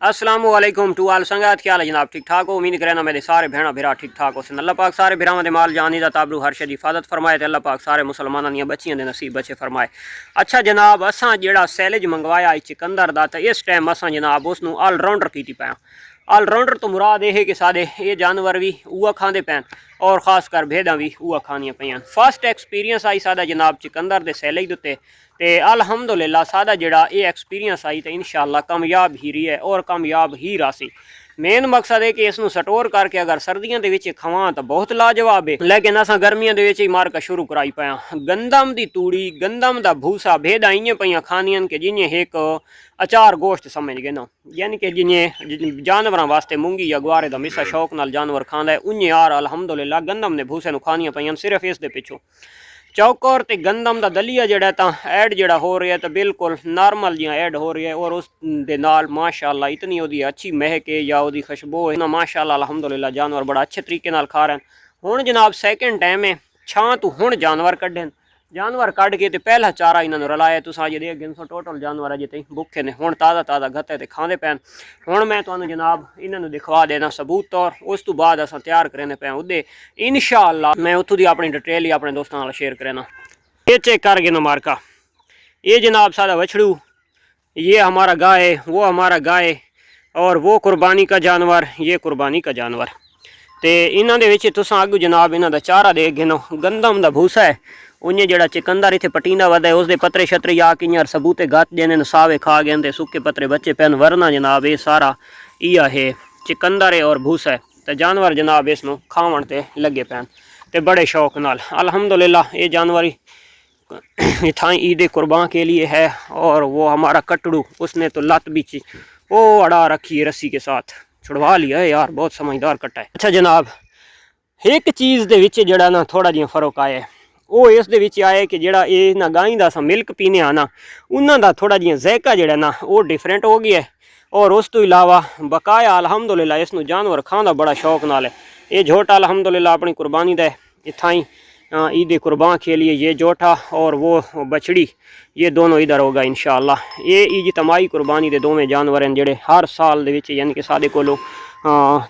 अस्सलाम वालेकुम टू आल संगत, क्या हाल है जनाब? ठीक ठाक हो? उम्मीद करना मेरे सारे भैन भिरा ठीक ठाक हो। अल्लाह पाक सारे भिरावां दे माल जानी दा ताबरू हर शे दी हिफाजत फरमाए ते अल्लाह पाक सारे मुसलमानां दियां बच्चियां दे नसीब बचे फरमाए। अच्छा जनाब, असां जेड़ा सैलेज मंगवाया चिकंदर दा, तो इस टाइम असां जनाब उसनू ऑलराउंडर कीती पाया। ऑलराउंडर तो मुराद यह है कि साडे ये जानवर भी उआ खांदे पैन और खासकर भेड़ां भी उआ खानियां पैन। फर्स्ट एक्सपीरियंस आई साडा जनाब चिकंदर दे सैलेज दे उत्ते, ते अल्हम्दुलिल्लाह साडा जेड़ा ये एक्सपीरियंस आई तो इंशाअल्लाह कामयाब ही रही है और कामयाब ही रासी। मेन मकसद है कि इसनू स्टोर करके अगर सर्दियों के खवा तो बहुत लाजवाब है, लेकिन असा गर्मियों के ही मार्का शुरू कराई पाया। गंदम की तूड़ी, गंदम का भूसा भेड़ा इं पे खानियन के जिन्हें एक अचार गोश्त समझ गए ना, यानी कि जिन्हें जानवर वास्ते मूंगी या गुआरे का मिसा शौक नाल जानवर खांदा है, उन्हें यार अलहमदुलिल्लाह गंदम ने भूसे खानियां पैन सिर्फ इस दे पिछों। चौकोर ते गंदम का दलिया जड़ा ऐड जड़ा हो रहा है तो बिल्कुल नॉर्मल जियां ऐड हो रही है, और उस दे नाल माशाअल्लाह इतनी ओदी अच्छी महक है या ओदी खुशबू है ना, माशाअल्लाह अल्हम्दुलिल्लाह जानवर बड़ा अच्छे तरीके नाल खा रहे हैं। हुण जनाब सैकेंड टाइम है छां तो हुण जानवर कड्ढे, जानवर कढ़ के पहला चारा इन्होंने रलाया। तुस अज देख गिनसो टोटल जानवर अजे तई भुखे ने, हुण ताज़ा ताज़ा गत्ते ते खांदे पैन। हुण मैं तुहानू जनाब इन्होंने दिखवा देना सबूत तौर, उस तो बाद अस तैयार करेंदे पैं उदे इंशाअल्लाह मैं उत्थों की अपनी डिटेल ही अपने दोस्तों नाल शेयर करेना। ये चेक कर गिनो मार्का, ये जनाब सारा बछड़ू, ये हमारा गाय, वो हमारा गाय, और वो कुर्बानी का जानवर, ये कुर्बानी का जानवर। तो इन्हों के तुस अगू जनाब इन्हों का चारा देख गिनो, गंदम का भूसा है। उन्हें जड़ा चिकंदर इतने पटींदा वध है, उसके पत्रे छतरे या कि सबूते गत देने सावे खा गए तो सुके पत्रे बच्चे पैन, वरना जनाब ये सारा इया है चिकंदर है और भूसा है। तो जानवर जनाब इसनों खावन ते लगे पैन ते बड़े शौक नाल। अल्हम्दुलिल्लाह ये जानवर थाई ईद कुर्बान के लिए है, और वो हमारा कटड़ू उसने तो लत भी वो अड़ा रखी है रस्सी के साथ, छुड़वा लिया है यार, बहुत समझदार कट्टा है। अच्छा जनाब, एक चीज़ दे विच जड़ा ना थोड़ा जिहा फर्क आया है, वो इस दे विच आया कि जड़ा ये ना गाय का अस मिल्क पीने ना, उन्होंने थोड़ा जिहा ज़ायका जड़ा ना वो डिफरेंट हो गया है। और उस तो इलावा बकाया अल्हम्दुलिल्लाह इसनू जानवर खाने का बड़ा शौक नाल है। ये झोटा अल्हम्दुलिल्लाह अपनी कुर्बानी का इथाई ईद कुर्बान के लिए ये जोटा और वो बछड़ी, ये दोनों इधर होगा इंशाअल्लाह। ये इजतमाही कुर्बानी के दोवें जानवर हैं जेडे हर साल दे विच यानी कि साडे कोलों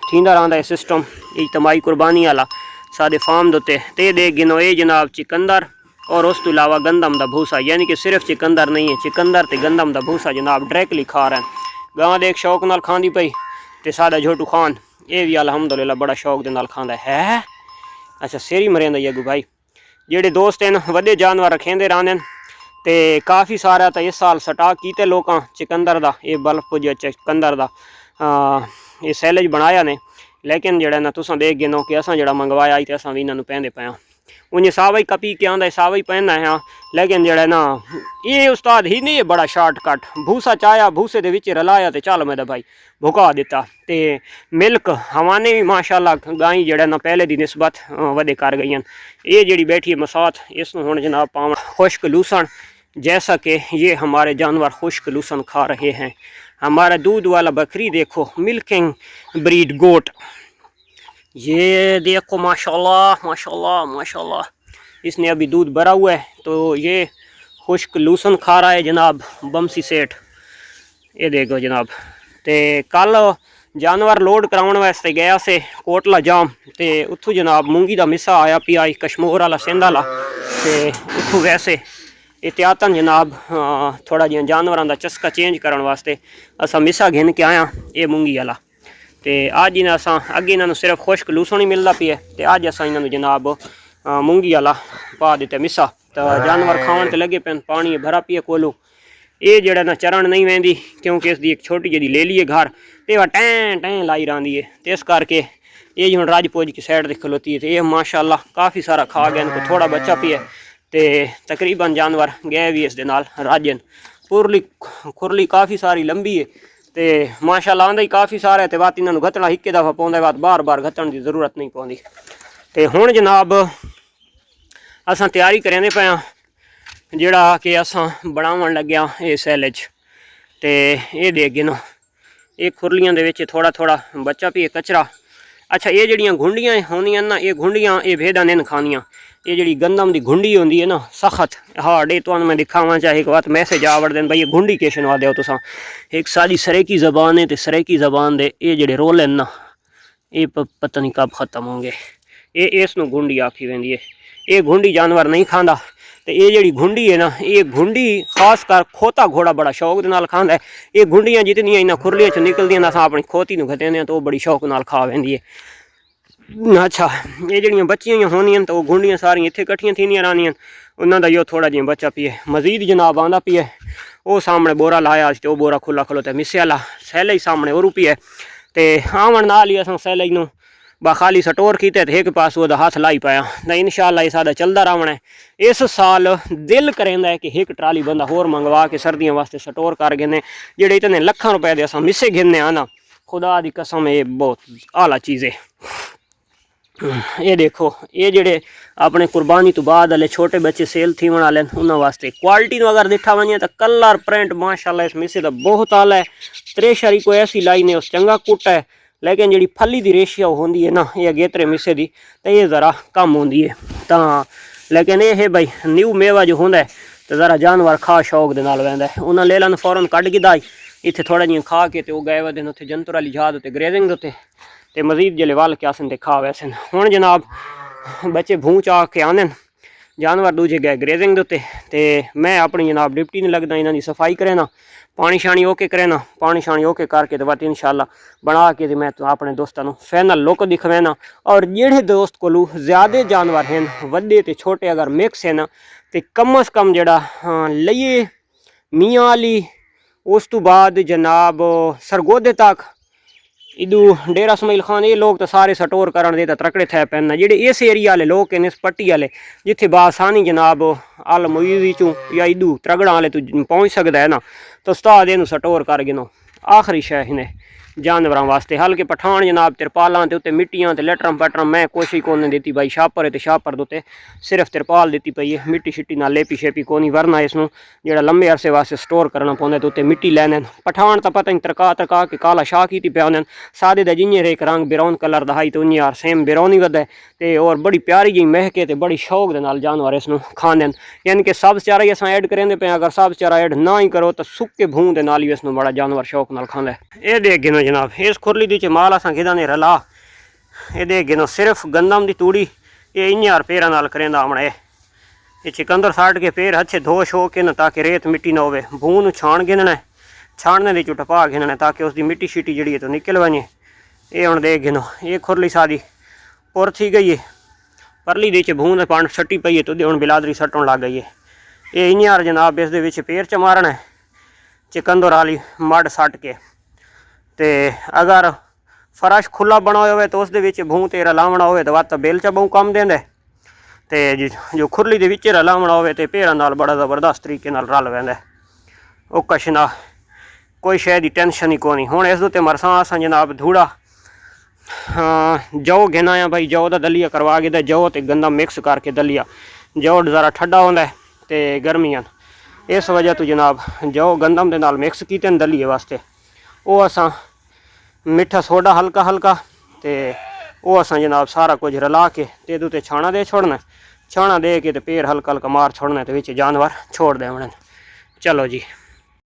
थींदा रहिंदा है सिस्टम इजतमाही कुर्बानी वाला साडे फार्म दे उत्ते। ते दे गिनो ये जनाब चिकंदर और उस तो इलावा गंदम का भूसा, यानी कि सिर्फ चिकंदर नहीं है, चिकंदर ते गंदम का भूसा जनाब डायरेक्टली खा रहे हैं। गां दे एक शौक नाल खांदी पई ते साडा झोटू खान ये भी अल्हम्दुलिल्लाह बड़ा शौक दे नाल खांदा है। अच्छा सेरी मरेंदा अगू भाई, जेडे दोस्त हैं वड्डे जानवर रखेंदे रहंदे ते काफ़ी सारा तो इस साल स्टाक कीते लोकां चिकंदर दा, ये बल्ब जो चिकंदर दा ये सैलेज बनाया ने, लेकिन जड़ा ना तुसां देख गिनो कि असां जड़ा मंगवाया तो असां भी इन्होंने पैंदे पाया। उन्हें सावा ही कपी के आंदा सावा ही पहनना है, लेकिन जड़ा ना ये उस्ताद ही नहीं है बड़ा शार्टकट, भूसा चाया भूसे दे विच रलाया तो चल मैं भाई भुका दिता। तो मिल्क हवाने भी माशाअल्लाह गाय जड़ा ना पहले की निस्बत वधे कर गई। ये जी बैठी है मसात, इसनों हुण जनाब पावन खुश्क लूसन, जैसा कि ये हमारे जानवर खुश्क लूसन खा रहे हैं। हमारा दूध वाला बकरी देखो, मिल्किंग ब्रीड गोट, ये देखो माशाल्लाह माशाल्लाह माशाल्लाह, इसने अभी दूध भरा हुआ है। तो ये खुश्क लूसन खा रहा है जनाब बमसी सेठ, ये देखो जनाब। तो कल जानवर लोड कराने वास्ते गया से कोटला जाम, तो उत्थों जनाब मूंगी का मिसा आया पिया कश्मीर वाला सिंध वाला, तो उत्थों वैसे एहतियातन जनाब थोड़ा जिहा जानवरों का चस्का चेंज करने वास्ते असा मिसा घिन के आया ये मूंगी वाला। तो अज इन्हें असा अगे इन्होंने सिर्फ खुश्क लूसन ही मिलता पिया, तो अज असा इन्होंने जनाब मूंगी वाला पा दिता मिसा। तो जानवर खावन तो लगे पैन, पानी भरा पिए कोलो। ये जड़ा ना चरण नहीं वहदी क्योंकि इसकी एक छोटी जी ले ली है घर, तो वह टैं टैं लाई रही है, तो इस करके ये जी हम राजपूज की साइड से खलोती है। तो ये माशाअल्लाह काफ़ी सारा खा गया, इनको थोड़ा बच्चा पिए, तो तकरीबन जानवर गए भी इस दे नाल राजन। खुरली काफ़ी सारी लंबी है, तो माशाअल्लाह आंदा ही काफ़ी सारा है, तो बात इन्होंने गतना एक दफ़ा पाँदा, बात बार बार गतन की जरूरत नहीं पौंदी। तो हुण जनाब असां तैयारी करेंदे पाया जड़ा कि असां बनावन लग्या ये सैलेज। तो ये देख गिनो ये खुरलियां दे विच थोड़ा थोड़ा बच्चा भी कचरा अच्छा ये जड़ियाँ घुंडियाँ होंदियां ना, ये घुंडियाँ ये भेदा नहीं खानियाँ। ये जड़ी गंदम की घुंडी होंदी है ना सख्त हार्ड, ये तो मैं दिखावा चाहे एक बात मैसेज आवड़ दें भाई ये घुंडी किस नवा दो तुसा। एक सारी सरेकी जबान है तो सरेकी जबान दे ये जड़े रोल हैं ना ये पता नहीं कब ख़त्म होंगे। ये इसनों घुंडी आखी वेंदी है। ये घुंडी जानवर नहीं खांदा। तो ये जड़ी घुंडी है ना ये घुंडी खास कर खोता घोड़ा बड़ा शौक के नाल खांदा है। ये घुंडियाँ जितनियां इन्हां खुरलियां च निकलदियां असां अपनी खोती नूं घटेंदे तो बड़ी शौक नाल खा वेंदी है। अच्छा ये जड़ियाँ बच्चियां होंदियां तो घुंडियाँ सारियां इत्थे कट्ठियां थींदियां रहंदियां। उन्हां दा यो थोड़ा जिहा बच्चा पिए मजीद जनाब आंदा पिए। वो सामने बोरा लाया तो वो बोरा खुला खलोता मिस्से वाला सैले ही सामने वो पिए। तो आवन नाल ही असां सैले नूं बाखाली स्टोर किते तो एक पास वो हाथ लाई पाया। तो इंशाअल्लाह सादा चलता रहना है। इस साल दिल करेंदा है कि एक ट्राली बंदा होर मंगवा के सर्दियों वास्ते स्टोर कर गिने। जेडे इतने लखां रुपए दे असां मिस्से गिनने आना खुदा दी कसम ये बहुत आला चीज़ है। ये देखो ये जेडे अपने कुर्बानी तो बाद वाले छोटे बच्चे सेल थी वाले उन्होंने वास्ते क्वालिटी अगर देखा वजे तो कलर प्रिंट माशाल्लाह इस मिस्से का बहुत आला है। त्रेशरी कोई ऐसी लाई ने उस चंगा कुट है, लेकिन जी फली की रेशिया होंगी है ना ये अगेतरे मिस्से की तो ये ज़रा कम होंगी है। तो लेकिन ये है भाई न्यू मेवा जो होंगे तो ज़रा जानवर खा शौक के नाल वैंदा है। उन्हें ले लन फौरन कढ़ के दाई इतने थोड़ा जिहा खा के तो गए वे उत्थे जंतुर वाली झाद उत्ते ग्रेजिंग उत्ते तो मजीद जल्ले वल के आसन तो खा वैसे हुण जनाब बच्चे भूं चा के आने जानवर दूजे गए ग्रेजिंग उत्ते तो मैं अपनी जनाब डिप्टी नहीं लगता इन्हों की सफाई करे ना पानी शानी ओके करे ना पानी शानी ओके करके तो बात इंशाल्लाह बना के तो मैं तो अपने दोस्तों फाइनल लुक दिखवेना। और जेड़े दोस्त को ज़्यादा जानवर हैं वड्डे ते छोटे अगर मिक्स है ना तो कम अज़ कम जड़ा लइए मियाँ वाली उस तो बाद जनाब सरगोदे तक इदू डेरा इसमाइल खान ये लोग तो सारे स्टोर करन दे त्रकड़े थे पैन जेडे इस एरिया वाले लोग हैं इस पट्टी वाले जिथे बासानी जनाब अल मुईजी चूँ या इदू त्रगड़ा वाले तू पहुँच सकता है ना तो उस्ताद इनू स्टोर कर गिनो आखिरी शह इन्हें जानवरों वास्ते। हल्के पठान जनाब तिरपालों के उत्ते मिट्टियां तो लेटरम पैटरम मैं कोशिश कोने दी भाई छापर है तो छापर उत्ते सिर्फ तिरपाल दी पई है मिट्टी शिट्टी ना लेपी शेपी कोनी वरना इसनों जो लंबे अरसे वास्ते स्टोर करना पौंदा तो उत्ते मिट्टी लैने। पठान तो पता नहीं तरका के काला शाह की पे आने सादे दा जियां एक रंग बिरौन कलर दहाई तो उन्नी यार सेम बिरौन ही वधे तो और बड़ी प्यारी जी महके तो बड़ी शौक दे नाल जानवर इसनों खाने। यानी कि सब चारा ही असां ऐड करेंदे पे अगर सब चारा ऐड ना ही करो तो सुक्के भूं दे नाल ही इसनों बड़ा जानवर शौक नाल खांदा है। ये देख गिनो जनाब इस खुरली दी माल असां गिदा ने रला ये देख गिनो सिर्फ गंदम दी तूड़ी ये इ'यां पेरां नाल करेंदा आमना ये चिकंदर साट के पेर अच्छे धो शो के न ताकि रेत मिट्टी ना होवे भूं नूं छाण गिनना है छाणने दी टपा गिनना ताकि उसकी मिट्टी शिट्टी जी तो निकल वजे। ये हुण देख गिनो ये खुरली सादी पुर थी गई है परली दी भूं दे पानी सट्टी पई है तो हुण बिलादरी सट्टण लग गई है। ये इ'यां जनाब इस दे विच पेर च मारना है चिकंदर वाली मड सट के ते अगर फरश खुला बना हो तो उस भूं ते रलावना हो तो वत बेल च बहु कम देंदे ते जो खुरली दे विच रलावना हो तो भेरां नाल बड़ा ज़बरदस्त तरीके नाल रल वैंदा ओ कशना कोई शे दी टेंशन ही कोनी। हुण इस उत्ते मरसां असां जनाब धूड़ा जौ गिना आ भाई जौ दा दलिया करवा के जौ ते गंदा मिक्स करके दलिया जौ ज़रा ठंडा होंदा ते गर्मियां इस वजह तो जनाब जौ गंदम दे नाल मिक्स कीते न दलिए वास्ते वो असां मिठा सोडा हल्का हल्का ते वो असां जनाब सारा कुछ रला के ते इहदे उत्ते छाणा दे छोड़ना छाणा दे के ते पेड़ हल्का हल्का मार छोड़ना ते विच जानवर छोड़ देवणे। चलो जी।